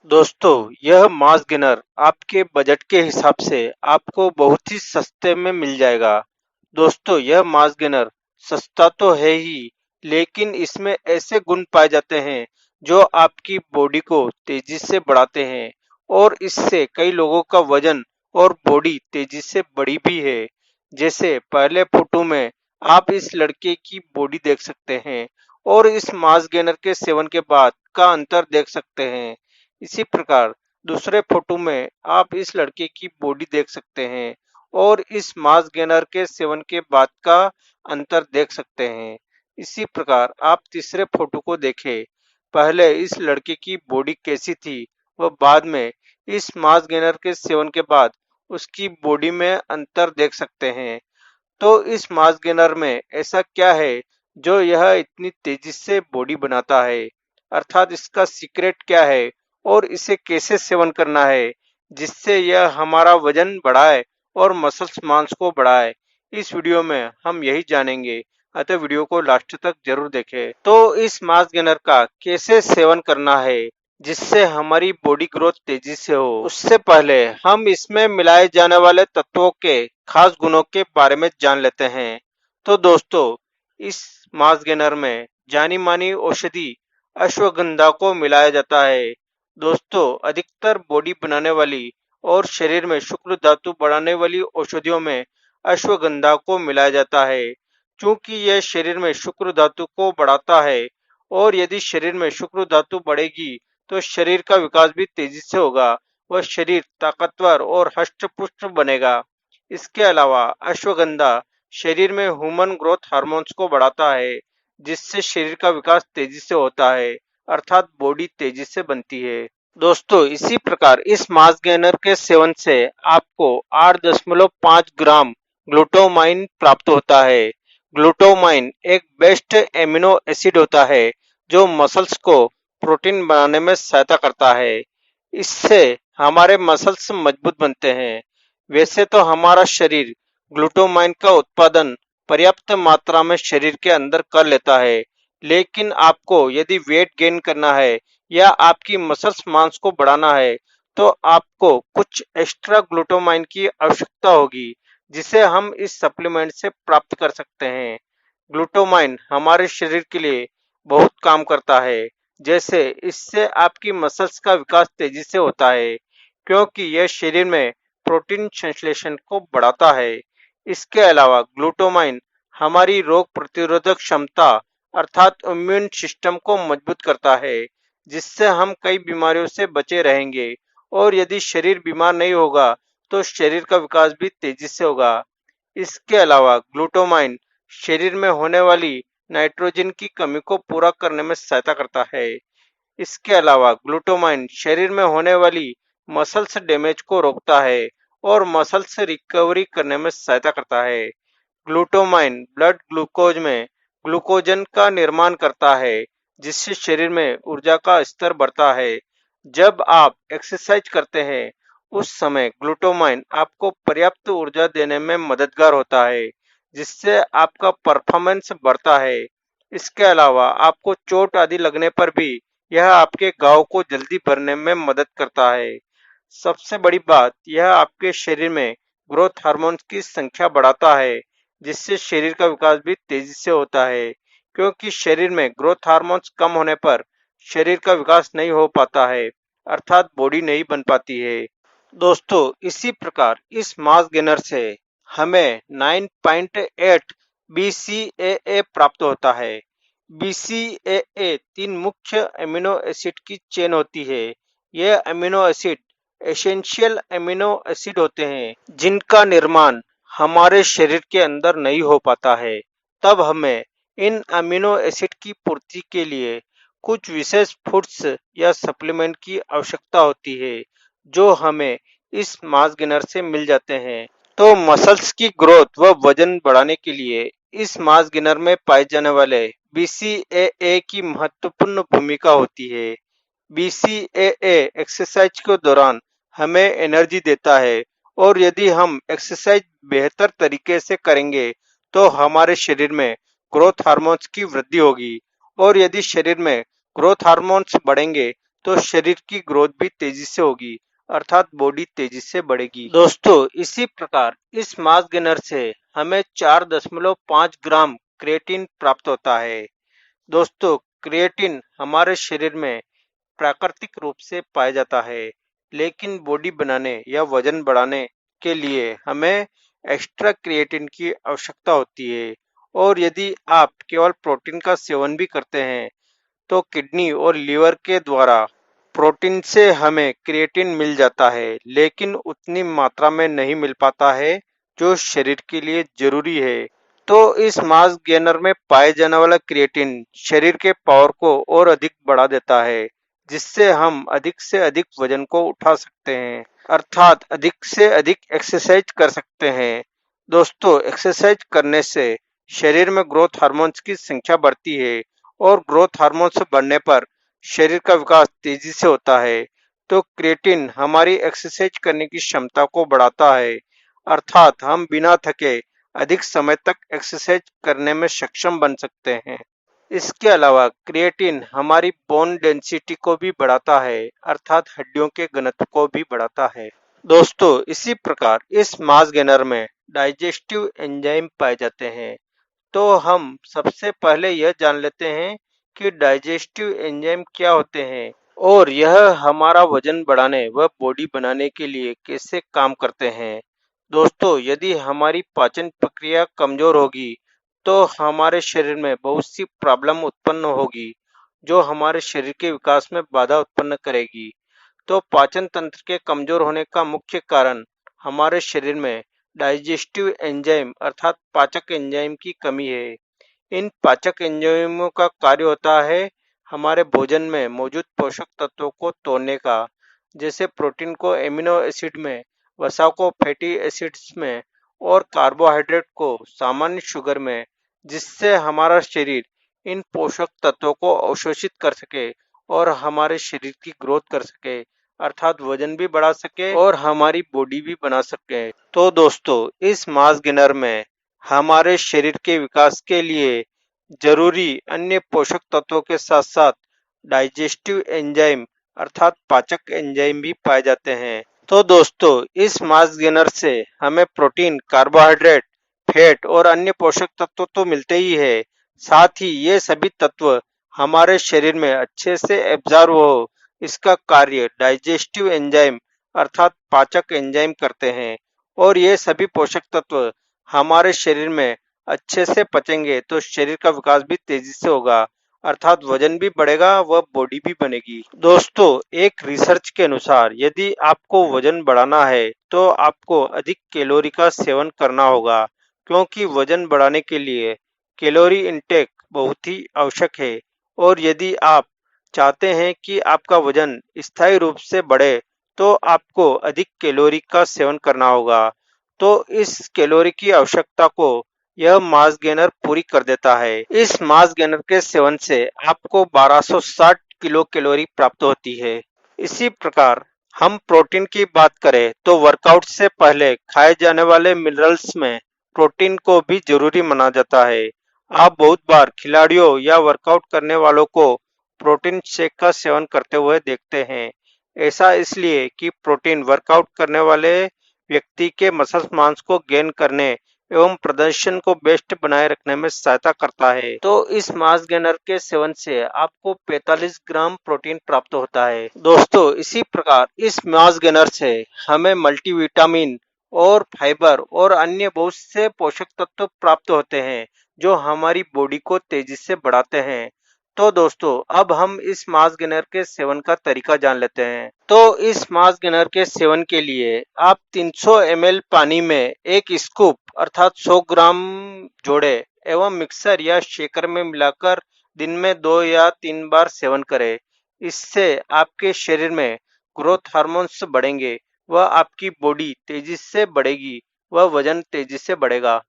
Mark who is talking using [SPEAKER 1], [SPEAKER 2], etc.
[SPEAKER 1] दोस्तों, यह mass gainer आपके बजट के हिसाब से आपको बहुत ही सस्ते में मिल जाएगा। दोस्तों, यह मास गेनर सस्ता तो है ही, लेकिन इसमें ऐसे गुण पाए जाते हैं जो आपकी बॉडी को तेजी से बढ़ाते हैं और इससे कई लोगों का वजन और बॉडी तेजी से बढ़ी भी है। जैसे पहले फोटो में आप इस लड़के की बॉडी देख सकते हैं और इस मास गेनर के सेवन के बाद का अंतर देख सकते हैं। इसी प्रकार दूसरे फोटो में आप इस लड़के की बॉडी देख सकते हैं और इस मास गेनर के सेवन के बाद का अंतर देख सकते हैं। इसी प्रकार आप तीसरे फोटो को देखें। पहले इस लड़के की बॉडी कैसी थी व बाद में इस मास गेनर के सेवन के बाद उसकी बॉडी में अंतर देख सकते हैं। तो इस मास गेनर में ऐसा क्या है जो यह इतनी तेजी से बॉडी बनाता है, अर्थात इसका सीक्रेट क्या है और इसे कैसे सेवन करना है जिससे यह हमारा वजन बढ़ाए और मसल्स मांस को बढ़ाए। इस वीडियो में हम यही जानेंगे, अतः वीडियो को लास्ट तक जरूर देखें। तो इस मास गेनर का कैसे सेवन करना है जिससे हमारी बॉडी ग्रोथ तेजी से हो, उससे पहले हम इसमें मिलाए जाने वाले तत्वों के खास गुणों के बारे में जान लेते हैं। तो दोस्तों, इस मास गेनर में जानी मानी औषधि अश्वगंधा को मिलाया जाता है। दोस्तों, अधिकतर बॉडी बनाने वाली और शरीर में शुक्र धातु बढ़ाने वाली औषधियों में अश्वगंधा को मिलाया जाता है, क्योंकि यह शरीर में शुक्र धातु को बढ़ाता है और यदि शरीर में शुक्र धातु बढ़ेगी तो शरीर का विकास भी तेजी से होगा व शरीर ताकतवर और हष्ट-पुष्ट बनेगा। इसके अलावा अश्वगंधा शरीर में ह्यूमन ग्रोथ हार्मोन्स को बढ़ाता है, जिससे शरीर का विकास तेजी से होता है, अर्थात बॉडी तेजी से बनती है। दोस्तों, इसी प्रकार इस मास गेनर के सेवन से आपको 8.5 ग्राम ग्लूटामाइन प्राप्त होता है। ग्लूटामाइन एक बेस्ट एमिनो एसिड होता है जो मसल्स को प्रोटीन बनाने में सहायता करता है। इससे हमारे मसल्स मजबूत बनते हैं। वैसे तो हमारा शरीर ग्लूटामाइन का उत्पादन पर्याप्त मात्रा में शरीर के अंदर कर लेता है, लेकिन आपको यदि वेट गेन करना है या आपकी मसल्स मांस को बढ़ाना है तो आपको कुछ एक्स्ट्रा ग्लूटामाइन की आवश्यकता होगी, जिसे हम इस सप्लीमेंट से प्राप्त कर सकते हैं। ग्लूटामाइन हमारे शरीर के लिए बहुत काम करता है। जैसे इससे आपकी मसल्स का विकास तेजी से होता है, क्योंकि यह शरीर में प्रोटीन संश्लेषण को बढ़ाता है। इसके अलावा ग्लूटामाइन हमारी रोग प्रतिरोधक क्षमता अर्थात इम्यून सिस्टम को मजबूत करता है, जिससे हम कई बीमारियों से बचे रहेंगे और यदि शरीर बीमार नहीं होगा तो शरीर का विकास भी तेजी से होगा। इसके अलावा ग्लूटामाइन शरीर में होने वाली नाइट्रोजन की कमी को पूरा करने में सहायता करता है। इसके अलावा ग्लूटामाइन शरीर में होने वाली मसल्स डैमेज को रोकता है और मसल्स रिकवरी करने में सहायता करता है। ग्लूटामाइन ब्लड ग्लूकोज में ग्लूकोजन का निर्माण करता है, जिससे शरीर में ऊर्जा का स्तर बढ़ता है। जब आप एक्सरसाइज करते हैं उस समय ग्लूटामाइन आपको पर्याप्त ऊर्जा देने में मददगार होता है, जिससे आपका परफॉर्मेंस बढ़ता है। इसके अलावा आपको चोट आदि लगने पर भी यह आपके घाव को जल्दी भरने में मदद करता है। सबसे बड़ी बात, यह आपके शरीर में ग्रोथ हार्मोन्स की संख्या बढ़ाता है, जिससे शरीर का विकास भी तेजी से होता है, क्योंकि शरीर में ग्रोथ हार्मोन्स कम होने पर शरीर का विकास नहीं हो पाता है, अर्थात बॉडी नहीं बन पाती है। दोस्तों, इसी प्रकार इस मास गेनर से हमें 9.8 BCAA प्राप्त होता है। BCAA तीन मुख्य अमीनो एसिड की चेन होती है। यह amino acid essential amino acid होते हैं, जिनका निर्माण हमारे शरीर के अंदर नहीं हो पाता है। तब हमें इन अमीनो एसिड की पूर्ति के लिए कुछ विशेष फूड्स या सप्लीमेंट की आवश्यकता होती है, जो हमें इस मास गेनर से मिल जाते हैं। तो मसल्स की ग्रोथ व वजन बढ़ाने के लिए इस मास गेनर में पाए जाने वाले बीसीएए की महत्वपूर्ण भूमिका होती है। बीसीएए एक्सरसाइज के दौरान हमें एनर्जी देता है और यदि हम एक्सरसाइज बेहतर तरीके से करेंगे तो हमारे शरीर में ग्रोथ हार्मोन्स की वृद्धि होगी और यदि शरीर में ग्रोथ हार्मोन्स बढ़ेंगे तो शरीर की ग्रोथ भी तेजी से होगी, अर्थात बॉडी तेजी से बढ़ेगी। दोस्तों, इसी प्रकार इस मास गेनर से हमें 4.5 ग्राम क्रिएटिन प्राप्त होता है। दोस्तों, क्रिएटिन हमारे शरीर में प्राकृतिक रूप से पाया जाता है, लेकिन बॉडी बनाने या वजन बढ़ाने के लिए हमें एक्स्ट्रा क्रिएटिन की आवश्यकता होती है। और यदि आप केवल प्रोटीन का सेवन भी करते हैं तो किडनी और लीवर के द्वारा प्रोटीन से हमें क्रिएटिन मिल जाता है, लेकिन उतनी मात्रा में नहीं मिल पाता है जो शरीर के लिए जरूरी है। तो इस मास गेनर में पाए जाने वाला क्रिएटिन शरीर के पावर को और अधिक बढ़ा देता है, जिससे हम अधिक से अधिक वजन को उठा सकते हैं, अर्थात अधिक से अधिक एक्सरसाइज कर सकते हैं। दोस्तों, एक्सरसाइज करने से शरीर में ग्रोथ हार्मोन्स की संख्या बढ़ती है, और ग्रोथ हार्मोन्स बढ़ने पर शरीर का विकास तेजी से होता है। तो क्रिएटिन हमारी एक्सरसाइज करने की क्षमता को बढ़ाता है, अर्थात हम बिना थके अधिक समय तक एक्सरसाइज करने में सक्षम बन सकते हैं। इसके अलावा क्रिएटिन हमारी बोन डेंसिटी को भी बढ़ाता है, अर्थात हड्डियों के घनत्व को भी बढ़ाता है। दोस्तों, इसी प्रकार इस मास गेनर में डाइजेस्टिव एंजाइम पाए जाते हैं। तो हम सबसे पहले यह जान लेते हैं कि डाइजेस्टिव एंजाइम क्या होते हैं और यह हमारा वजन बढ़ाने व बॉडी बनाने के लिए कैसे काम करते हैं। दोस्तों, यदि हमारी पाचन प्रक्रिया कमजोर होगी तो हमारे शरीर में बहुत सी प्रॉब्लम उत्पन्न होगी, जो हमारे शरीर के विकास में बाधा उत्पन्न करेगी। तो पाचन तंत्र के कमजोर होने का मुख्य कारण हमारे शरीर में डाइजेस्टिव एंजाइम अर्थात पाचक एंजाइम की कमी है। इन पाचक एंजाइमों का कार्य होता है हमारे भोजन में मौजूद पोषक तत्वों को तोड़ने का, जैसे प्रोटीन को एमिनो एसिड में, वसा को फैटी एसिड्स में और कार्बोहाइड्रेट को सामान्य शुगर में, जिससे हमारा शरीर इन पोषक तत्वों को अवशोषित कर सके और हमारे शरीर की ग्रोथ कर सके, अर्थात वजन भी बढ़ा सके और हमारी बॉडी भी बना सके। तो दोस्तों, इस मास गेनर में हमारे शरीर के विकास के लिए जरूरी अन्य पोषक तत्वों के साथ साथ डाइजेस्टिव एंजाइम अर्थात पाचक एंजाइम भी पाए जाते हैं। तो दोस्तों, इस मास गेनर से हमें प्रोटीन, कार्बोहाइड्रेट, फैट और अन्य पोषक तत्व तो मिलते ही है, साथ ही ये सभी तत्व हमारे शरीर में अच्छे से एब्जॉर्ब हो, इसका कार्य डाइजेस्टिव एंजाइम अर्थात पाचक एंजाइम करते हैं। और ये सभी पोषक तत्व हमारे शरीर में अच्छे से पचेंगे तो शरीर का विकास भी तेजी से होगा, अर्थात वजन भी बढ़ेगा व बॉडी भी बनेगी। दोस्तों, एक रिसर्च के अनुसार यदि आपको वजन बढ़ाना है तो आपको अधिक कैलोरी का सेवन करना होगा, क्योंकि वजन बढ़ाने के लिए कैलोरी इंटेक बहुत ही आवश्यक है। और यदि आप चाहते हैं कि आपका वजन स्थायी रूप से बढ़े तो आपको अधिक कैलोरी का सेवन करना होगा। तो इस कैलोरी की आवश्यकता को यह मास गेनर पूरी कर देता है। इस मास गेनर के सेवन से आपको 1260 किलो कैलोरी प्राप्त होती है। इसी प्रकार हम प्रोटीन की बात करें तो वर्कआउट से पहले खाए जाने वाले मिनरल्स में प्रोटीन को भी जरूरी माना जाता है। आप बहुत बार खिलाड़ियों या वर्कआउट करने वालों को प्रोटीन शेक का सेवन करते हुए देखते हैं। ऐसा इसलिए कि प्रोटीन वर्कआउट करने वाले व्यक्ति के मसल्स मांस को गेन करने एवं प्रदर्शन को बेस्ट बनाए रखने में सहायता करता है। तो इस मास गेनर के सेवन से आपको 45 ग्राम प्रोटीन प्राप्त होता है। दोस्तों, इसी प्रकार इस मास गेनर से हमें मल्टीविटामिन और फाइबर और अन्य बहुत से पोषक तत्व प्राप्त होते हैं, जो हमारी बॉडी को तेजी से बढ़ाते हैं। तो दोस्तों, अब हम इस मास गेनर के सेवन का तरीका जान लेते हैं। तो इस मास गेनर के सेवन के लिए आप 300 ml पानी में एक स्कूप अर्थात 100 ग्राम जोड़े एवं मिक्सर या शेकर में मिलाकर दिन में 2 या 3 बार सेवन करें। इससे आपके शरीर में ग्रोथ हार्मोन्स बढ़ेंगे व आपकी बॉडी तेजी से बढ़ेगी व वजन तेजी से बढ़ेगा।